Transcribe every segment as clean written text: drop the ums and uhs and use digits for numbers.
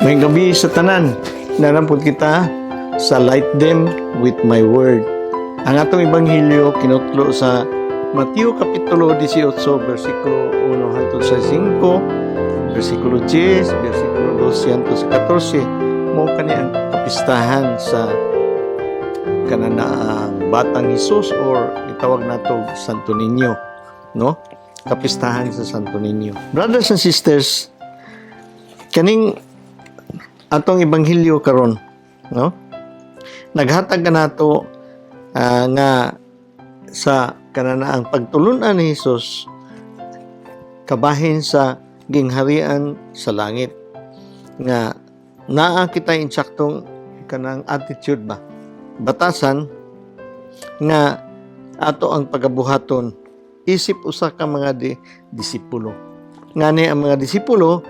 May gabi sa tanan, nanampod kita sa Light Them with My Word. Ang atong Ebanghelyo kinutlo sa Mateo Kapitulo 18, versikulo 1 hangtod sa 5, versikulo 10, versikulo 12 hangtod sa 14. Mao kani ang kapistahan sa kananaang batang Hesus or itawag nato Santo Niño, no? Kapistahan sa Santo Niño. Brothers and sisters, kaning atong Ebanghelyo karon, no? Naghatag ka nato nga sa kananaang pagtulunan ni Hesus kabahin sa gingharian sa langit, nga naa kita insaktong kanang attitude ba, batasan nga ato ang pagabuhaton isip usa ka mga disipulo. Ngani ang mga disipulo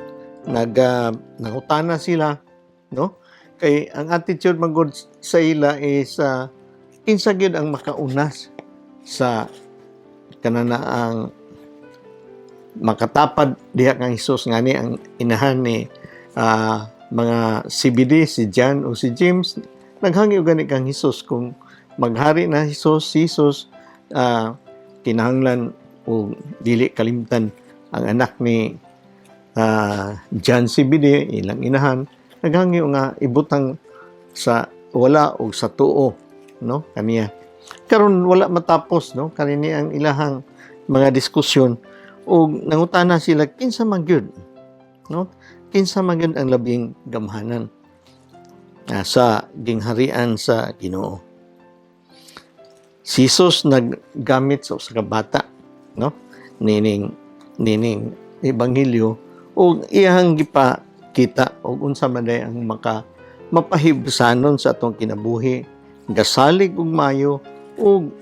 nangutana sila, no? Kay ang attitude magud sa ila is kinsa gyud ang makaunas sa kananaang makatapad diha kang Hesus. Ngani ang inahan ni mga CBD, si John o si James, naghangi og gani kang Hesus. Kung maghari na si Hesus, kinahanglan o dili kalimtan ang anak ni John CBD, ilang inahan, naghangi nga ibutang sa wala o sa tuo, no, kaniya. Karon wala matapos, no, kanini ang ilahang mga diskusyon o nangutana sila kinsa man gyud, no, kinsa man gyud ang labing gamhanan sa gingharian sa Ginoo. Si Jesus naggamit sa usa ka bata, no, nining Ebanghelyo, o iyang gipakita og unsa man day ang mapahibsanon sa atong kinabuhi, gasalig ug mayo, ug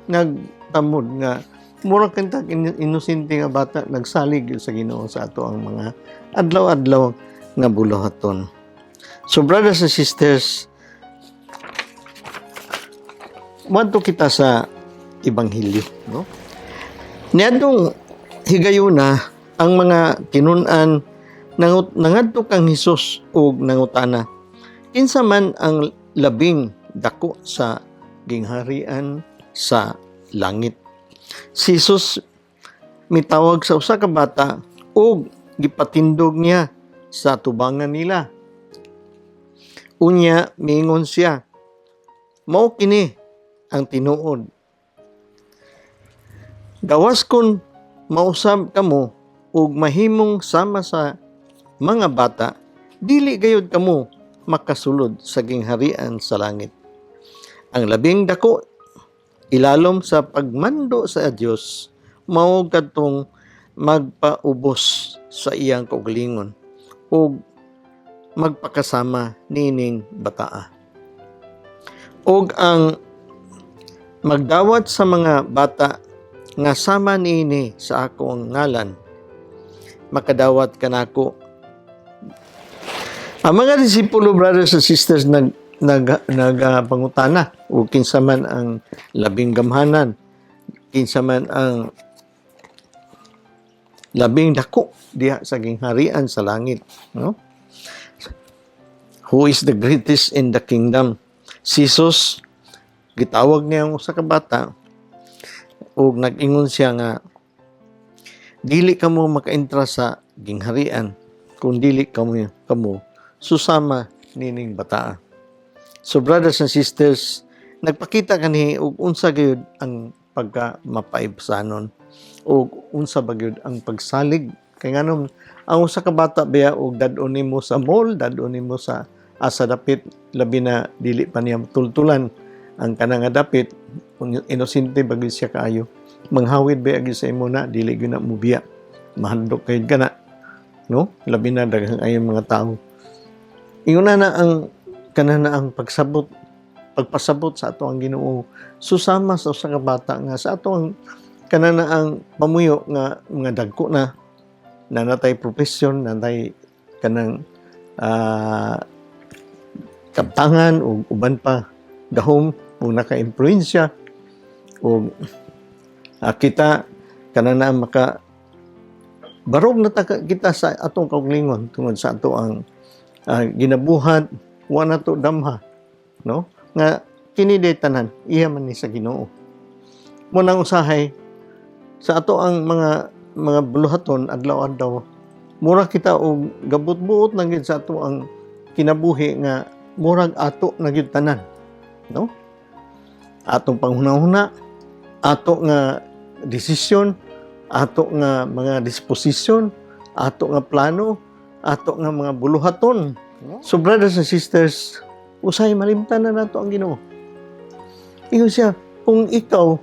nagtamod nga mura kanta inosente nga bata, nagsalig sa Ginoo sa ato ang mga adlaw-adlaw nga buluhaton. So brothers and sisters, wanto kita sa Ebanghelyo, no? Niadtong higayuna ang mga kinun-an nangadto kang Hesus ug nangutana, kinsa man ang labing dako sa gingharian sa langit. Si Hesus mitawag sa usa ka bata ug gipatindog niya sa tubangan nila. Unya miingon siya, mao kini ang tinuod. Gawas kon mausab kamo ug mahimong sama sa mga bata, dili gayud kamo makasulod sa gingharian sa langit. Ang labing dako ilalom sa pagmando sa Dios mao kadtong magpaubos sa iyang kaugalingon ug magpakasama nining bataa. Og ang magdawat sa mga bata nga sama niini sa akong ngalan, makadawat kanako. Ang mga disipulo, brothers and sisters, nagpangutana o kinsa man ang labing gamhanan, kinsa man ang labing dako diha sa gingharian sa langit, no? Who is the greatest in the kingdom? Si Jesus, gitawag niya ang usa ka bata ug nag-ingon siya nga dili kamo makaentra sa gingharian kung dili kamo susama nining bataa. So brothers and sisters, nagpakita kani og unsa gyud ang pagka mapaibsanon ug unsa ba gyud ang pagsalig. Kay nganong ang usa ka bata biya og dad-on nimo sa mall, dad-on nimo sa asa dapit, labi na dili pa niya tultulan ang kanang dapit, inosente bagay siya kaayo, manghawid ba agi sa imo na dili gyud na mubiya, mahandok kay kana, no, labi na daghang ayong mga tawo. Inguna na ang kananaang pagpasabot sa ato ang Ginoo, susama sa usa ka bata nga sa ato ang kananaang pamuyo nga mga dagko na natay profesyon, natay kanang kaptangan o uban pa gahom o naka-impluensya o kita kanana maka barog na kita sa atong kaugalingon tungod sa ato ang ginabuhat wa na to damha, no, nga kini day tanan iya man ni sa Ginoo. Mo nang usahay sa ato ang mga buluhaton adlaw-adlaw, mura kita og gabot-buot na gid sa ato ang kinabuhi nga murag ato na gyud tanan, no? Atong panghuna-huna, ato nga desisyon, ato nga mga disposisyon, ato nga plano, ato nga mga buluhaton. So brothers and sisters, usay malimtan na nato ang Ginoo. Ingon siya, kung ikaw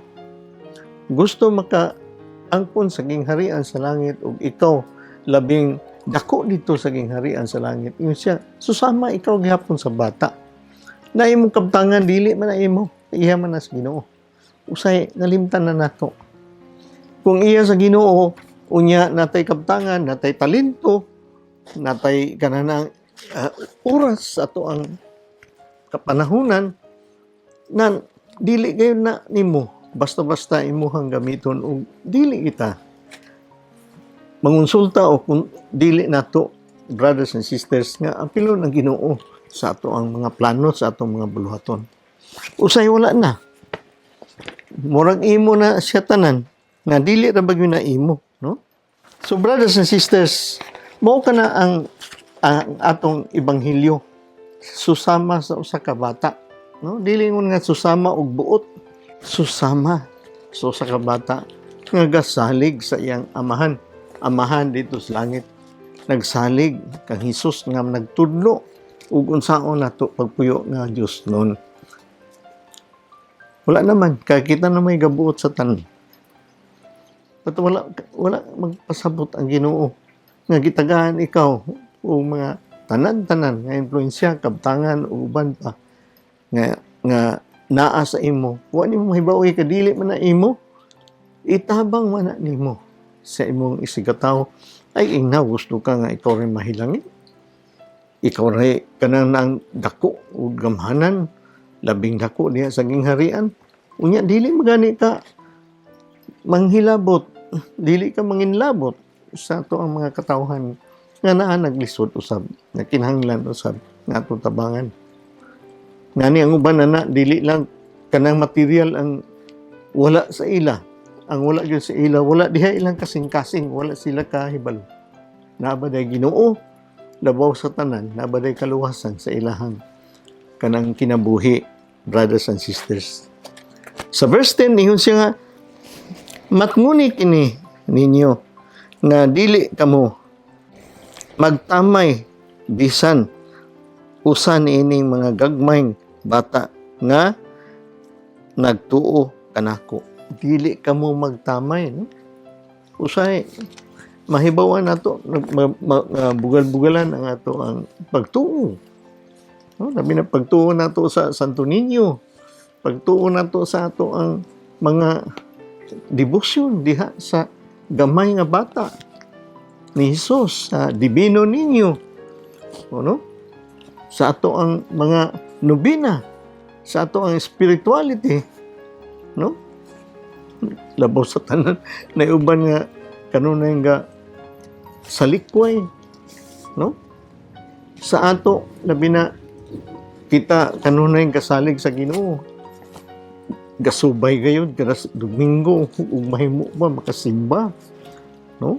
gusto makaangkon sa gingharian sa langit ug ikaw labing dako dito sa gingharian sa langit, ingon siya, susama ikaw gihapon sa bata. Na imong kabtangan dili man na imo, iya man na sa Ginoo. Usay nalimtan na nato. Kung iya sa Ginoo, unya natay kabtangan, natay talento, natay kananang oras ato ang kapanahunan na dili kayo na nimo basta-basta imuhang gamiton o dili kita mangonsulta o kung dili nato, brothers and sisters, nga apilo ng Ginoo sa ato ang mga plano, sa atong mga buluhaton. Usay wala na. Murag imo na siya tanan, nga dili ra bagyo na imo, no? So brothers and sisters, mao kana ang atong ebanghelyo susama sa usa ka bata, no? Dili ngon nga susama og buot, susama sa usa ka bata nga gasalig sa iyang amahan dito sa langit. Nagsalig kang Hesus nga nagtudlo ug unsaon nato pagpuyo nga Dios noon. Wala naman, kaya kita na may gabuot sa tanan. But wala magpasabot ang Ginoo nga gitagaan ikaw o mga tanan-tanan nga influensya, kabtangan o uban pa nga naa sa imo. Wa nimo mahibaw-oy kadili man na imo, itabang man na nimo sa imong isigataw. Ay ingnaw gusto ka nga ikaw rin mahilangin. Ikaw rin kanang nang dako o gamhanan, labing dako diha sa gingharian. Unya dili magani ka manghilabot, dili ka manginlabot sa ato ang mga katawhan nga naa naglisod usab, nga kinahanglan usab nga atong tabangan. Ngani ang uban na dili lang kanang material ang wala sa ila. Ang wala gyud sa ila, wala diha ilang kasing-kasing, wala sila kahibalo. Nabaday Ginoo, labaw sa tanan, nabaday kaluwasan sa ilahang kanang kinabuhi, brothers and sisters. Sa verse 10, niyon siya nga, matnguni kini ninyo nga dili kamo magtamay bisan usa niining mga gagmayng bata nga nagtuo kanako. Dili kamo magtamay, no? Usay mahibawan nato bugal-bugalan ang ato ang pagtuo, no? Labi na pagtuo nato sa Santo Niño, pagtuo nato sa ato ang mga debosyon diha sa gamay nga bata ni Hesus, sa Divino Niño, no? Sa ato ang mga nobina, sa ato ang spirituality, no? Labaw sa tanan na uban nga kanunay nga salikway, no? Sa ato labi na kita kanunay kasalig sa Ginoo, gasubay gayud kada Domingo ug mahimo ba makasimba, no?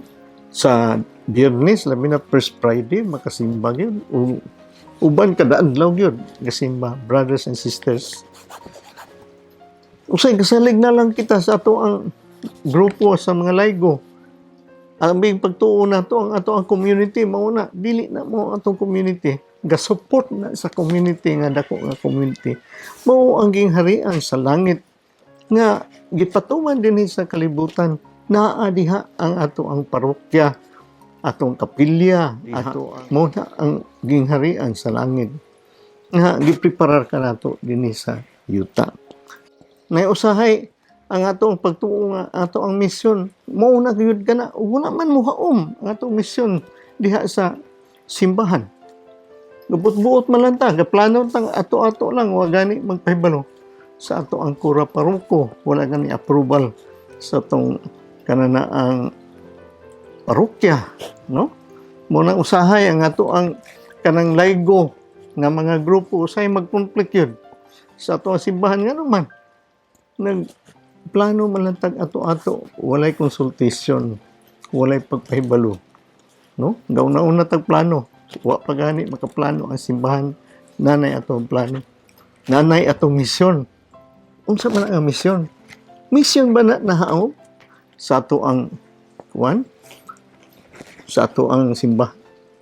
Sa Biyernes labi na First Friday makasimba gyud ug uban kada adlaw gyud gasimba, brothers and sisters. Usay kasalig na lang kita sa ato ang grupo sa mga laygo. Ang big pagtuo na to ang ato ang community mao na dili na mo atong community, ga-support na sa community nga dako nga community. Mao ang gingharian sa langit nga gipatuman dinhi sa kalibutan. Naa diha ang ato ang parokya, atong kapilya, ato mo na ang gingharian sa langit nga gipreparar ka nato dinhi sa yuta. Nay usahay ang atong pagtuo nga ato ang misyon mao na gyud kana wala man muhaom ang atong misyon diha sa simbahan. Gabot-buot man lang ta, gaplano tang ato-ato lang wa gani magpahibalo sa ato ang kura paroko, wala gani approval sa atong kananaang parokya, no? Mo nang usahay ang ato ang kanang laygo nga mga grupo usay mag-conflict yun sa ato simbahan nga naman nagplano malantag ato-ato, walay consultation, walay pagpahibalo, no? Gauna-una tag plano, wa pa gani makaplano ang simbahan, nanay atong plano, nanay atong misyon. Unsa man ang misyon? Misyon ba na nahaw sa ato ang kuan? Sa ato ang simbahan,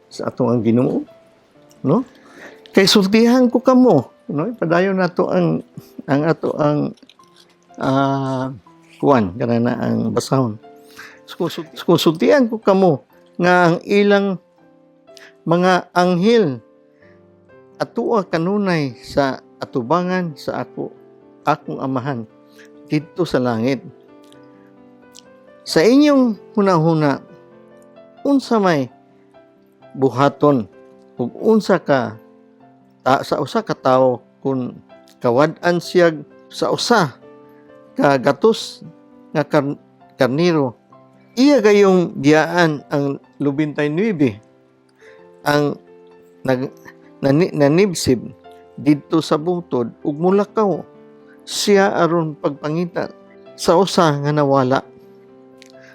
sa ato ang Ginoo, no? Kay sultihan ko kamo, no? Padayon nato ang ato ang kuan kanana ang basahon. Sultihan ko kamo nga ang ilang mga anghel atua kanunay sa atubangan sa akong amahan dito sa langit. Sa inyong hunahuna, unsa may buhaton ug unsa ka sa usa ka tawo kung kawad-an siya sa usa ka gatos nga karniro, iya gayong giyaan ang 99 ang nanibsib didto sa butod ug mulakaw siya aron pagpangita sa usa nga nawala.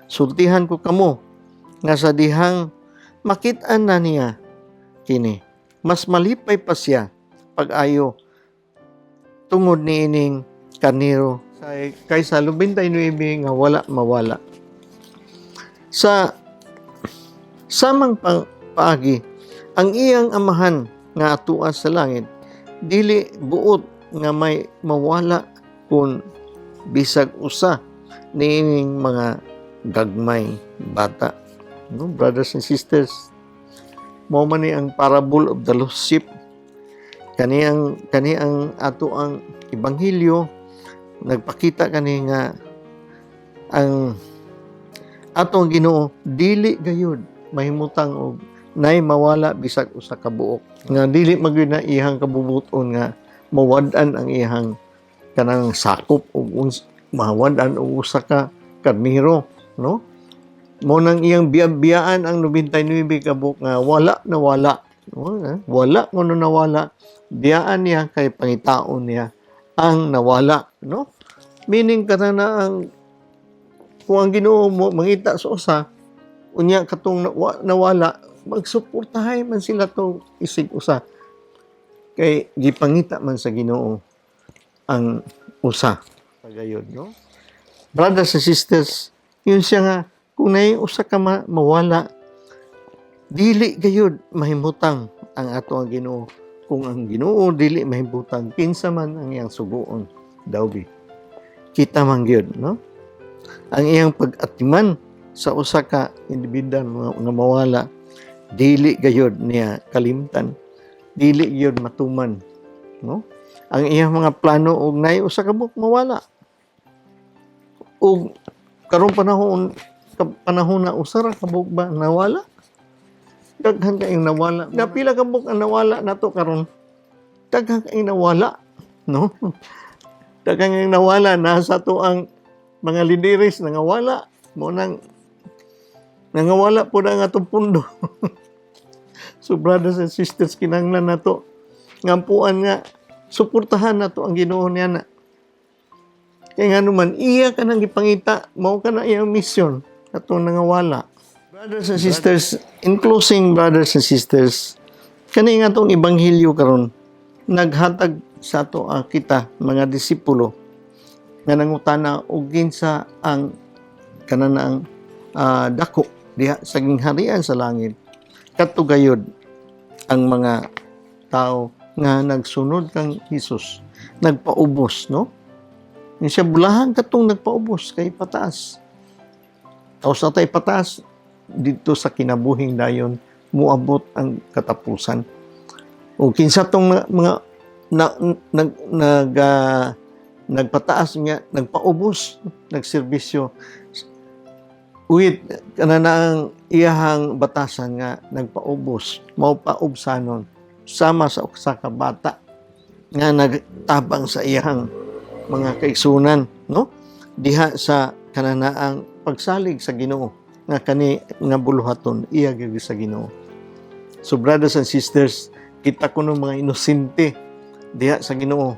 Sultihan ko kamo nga sa dihang makit-an na niya kini, mas malipay pa siya pag-ayo tungod niining karniro kaysa 99 nga wala mawala. Sa samang paagi, ang iyang amahan nga atua sa langit, dili buot nga may mawala kung bisag usa niining mga gagmay bata. No, brothers and sisters, mao man ni ang parable of the lost sheep. Kani ang ato ang ebanghelyo nagpakita kani nga ang atong Ginoo dili gayud mahimutang og nay mawala bisag usa ka buok, nga dili magyud na iyang kabubuton nga mawad-an ang iyang kanang sakop og mawad-an og usa ka karniro, no? Mo nang iyang biyaan ang 99 ka buok nga wala nawala, no? Wala ngono nawala, biyaan niya kay pangitaon niya ang nawala, no? Meaning kana ang kung ang Ginoo mo mangita sa usa unya katong nawala, magsuportahay man sila to isig usa kay gipangita man sa Ginoo ang usa pagayod, no? Brothers and sisters, yun siya nga kung nay usa ka mawala, dili gayud mahimutang ang ato ang Ginoo. Kung ang Ginoo dili mahimutang, kinsa man ang iyang suguon dawbi. Kita man gyud, no? Ang iyang pag-atiman sa usa ka individual nga mawala, dili gayud niya kalimtan, dili gyud matuman, no? Ang iyang mga plano og nay usa ka buok mawala, ug karong panahon na usara ka buok ba nawala, daghan kayong nawala, napila ka buok ang nawala nato karon, daghan kayong nawala, no? Daghan kayong nawala nasa to ang mga lideres nangawala mo nang nangawala po na nga itong pundo. So brothers and sisters, kinahanglan nato ngampuan nga suportahan nato ang Ginoo niya na. Kaya nga naman, iya ka nang ipangita, mao ka na iyang mission atong nangawala. Brothers and sisters, in closing, brothers and sisters, kani nga itong ebanghelyo karon naghatag sa ato kita, mga disipulo, nga nangutana og ginsa ang kananaang dako diha sa gingharian sa langit. Katugayod ang mga tao nga nagsunod kang Hesus, nagpaubos, no? Yung siya bulahan katong nagpaubos kay pataas. Tapos na tayo pataas dito sa kinabuhing dayon muabot ang katapusan. O kinsa tong mga nagpataas nga, nagpaubos, nagserbisyo with kananaang iyahang batasan nga nagpaubos, mao paubsanon sama sa usa ka bata nga nagtabang sa iyahang mga kaigsunan, no? Diha sa kananaang pagsalig sa Ginoo nga kani nga buluhaton iya gyud sa Ginoo. So brothers and sisters, kita ko ng mga inosente diha sa Ginoo.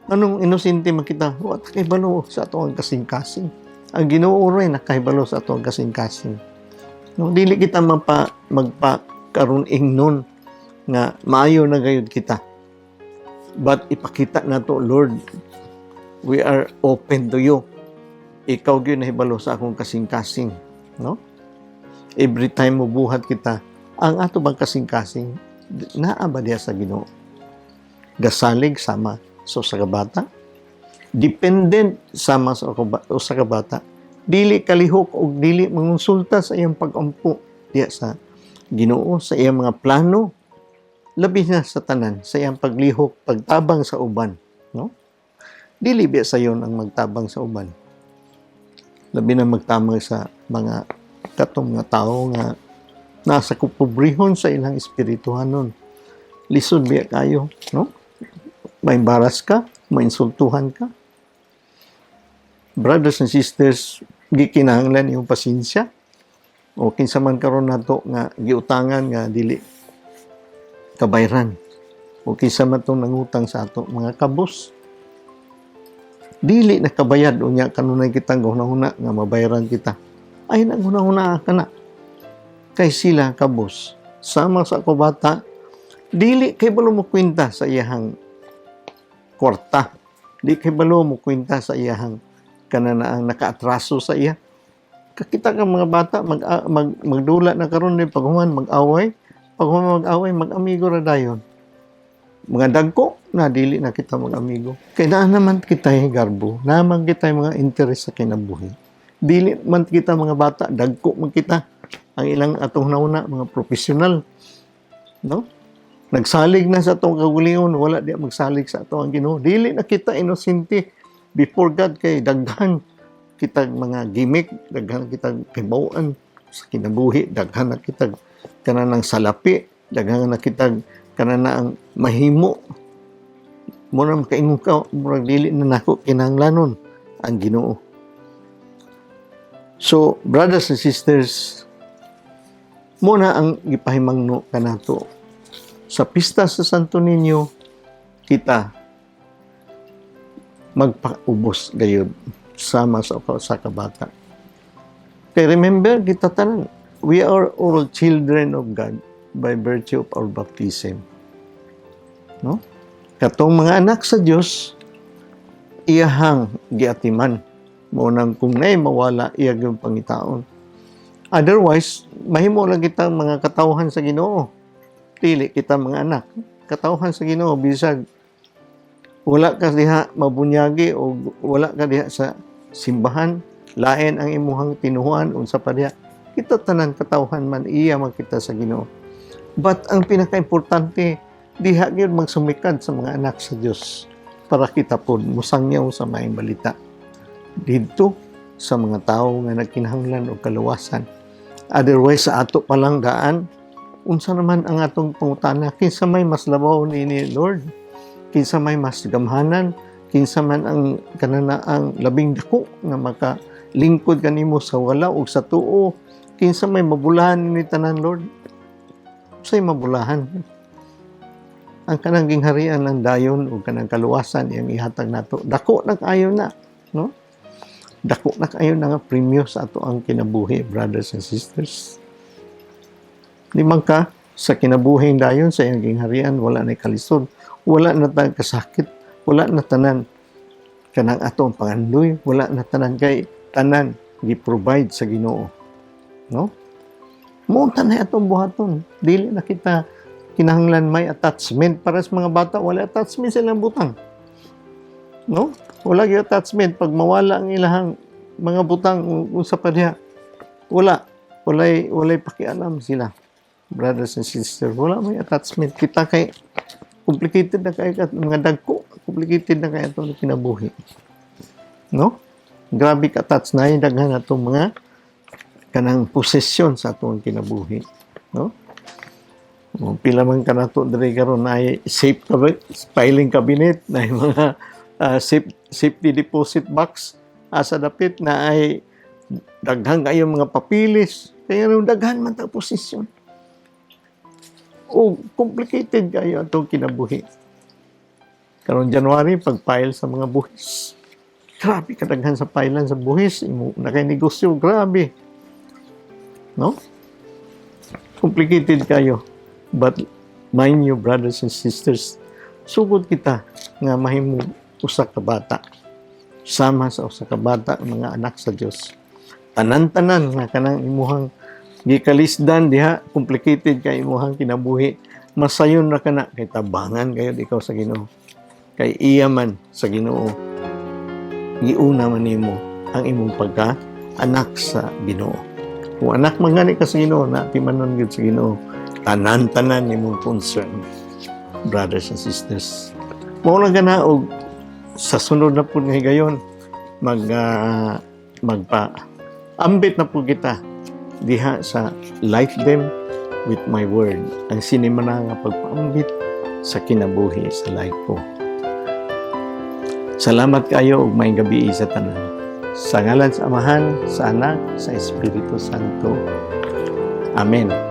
Anong inosente man kita? Wa ta kahibalo sa ato ang kasing-kasing. Ang Ginoo ray nakahibalo sa ato ang kasing-kasing. No, dili kita magpakaroon ingnon nga maayo na gayud kita. But ipakita nato, Lord, we are open to you. Ikaw gyud nahibalo sa akong kasing-kasing, no? Every time mo buhat kita, ang ato bang kasing-kasing naa ba diha sa Ginoo? Gasalig sama sa usa ka bata, dependent sama sa usa ka bata, dili kalihok o dili mangonsulta sa iyang pag-ampo diha sa Ginoo, sa iyang mga plano, labi na sa tanan, sa iyang paglihok, pagtabang sa uban, no? Dili biya sayon ang magtabang sa uban. Labi na magtamang sa mga katong nga tao nga nasa kupobrihon sa ilang espirituhanon. Lisod biya kayo, no? May embaras ka, may insultuhan ka. Brothers and sisters, gikinahanglan yung pasensya. O kinsa man karon nato nga giutangan nga dili kabayran. O kinsa man tong nangutang sa ato mga kabos. Dili nakabayad unya kanunay kitang hunahuna nga mabayaran kita. Ay naghunahuna ka na. Kay sila kabos sama sa ako bata, dili kay balo mo kwenta sa iyahang kwarta. Di kay balo mo kwenta sa iyahang kananaang nakaatraso sa iya. Kakita ka mga bata magdula na karon ni paghuman mag-away, mag-amigo ra dayon. Mga dagko na dili na kita mag-amigo. Kay naa naman kita garbo, naman kita mga interes sa kinabuhi. Dili man kita mga bata, dagko man kita. Ang ilang atong nauna mga profesional, no? Nagsalig na sa atong kagulingon, wala di magsalig sa atong Ginoo. Dili na kita inosente before God kay daghan kita mga gimmick, daghan kita kibawaan sa kinabuhi, daghan na kita kananang salapi, daghan na kita kananang mahimo. Mura makaingon ka, mura dili na nako kinahanglanon ang Ginoo. So, brothers and sisters, muna ang gipahimangno kanato. Sa pista sa Santo Niño, kita magpaubos gayud sama sa kabata. Kaya remember, kita tanan, we are all children of God by virtue of our baptism. No? Katong mga anak sa Dios, iyahang giatiman. Munang kung na'y mawala, iyag yung pangitaon. Otherwise, mahimo lang kita mga katawhan sa Ginoo. Dili kita mga anak. Katawhan sa Ginoo, bisag wala ka diha mabunyagi o wala ka diha sa simbahan, lain ang imuhang tinuhuan unsa pa diha. Kita tanan katawhan man iya makita sa Ginoo. But ang pinaka-importante, diha gyud magsumikad sa mga anak sa Dios para kita pod musangyaw sa maayong balita didto sa mga tao nga nagkinahanglan og kaluwasan. Otherwise sa ato palang daan, unsa naman ang atong pangutana? Kinsa may mas labaw ni Lord? Kinsa may mas gamhanan? Kinsa man ang kananaang labing dako nga makalingkod kanimo sa wala ug sa tuo? Kinsa may mabulahan ni tanan, Lord? Say mabulahan. Ang kanang gingharian ng dayon ug kanang kaluwasan iyang ihatag nato. Dako na kaayo na, no? Dako na kayo na nga premyo sa ato ang kinabuhi, brothers and sisters. Limang ka, sa kinabuhing dayon, sa iyang gingharian, wala na kalisod, wala na tanan kasakit, wala na tanan kanang atong pangandoy, wala na tanan kay tanan, gi-provide sa Ginoo. No? Munta na atong buhaton. Dili na kita kinahanglan may attachment. Para sa mga bata, wala attachment silang butang. No? Wala yung attachment. Pag mawala ang ilahang mga butang unsa pa diha, walay pakialam sila. Brothers and sisters, wala may attachment. Kita kay complicated na kay mga dagko, complicated na kay atong kinabuhi. No? Grabe ka-attach na yung daghan atong mga kanang posesyon sa atong kinabuhi. No? Pila man ka na ito, diri karon ay safe filing cabinet, na mga safety deposit box asa dapit na ay daghan kayo mga papilis. Kaya nung daghan man ta posisyon. O complicated kayo atong kinabuhi. Karon January pag-file sa mga buhis. Grabe kadaghan sa filean sa buhis, imo na kay negosyo, grabe. No? Complicated kayo. But mind you, brothers and sisters, sugod kita nga mahimo usa ka bata. Sama sa usa ka bata, mga anak sa Dios. Tanan-tanan nga kanang imuhang gikalisdan diha, complicated kay imuhang kinabuhi. Masayon ra kana kay tabangan kayo ikaw sa Ginoo. Kay iya man sa Ginoo. Giuna man nimo ang imong pagka-anak sa Ginoo. Kung anak man gani ka sa Ginoo, na timanon gyud sa Ginoo, tanan-tanan imong concern, brothers and sisters. Mao lang gana og sa sunod na pud nga higayon magpa-ambit na po kita diha sa Life Them with My Word. Ang sinima na nga pagpaambit sa kinabuhi sa life ko. Salamat kayo ug maayong gabi sa tanan. Sa ngalan sa Amahan, sa Anak, sa Espiritu Santo. Amen.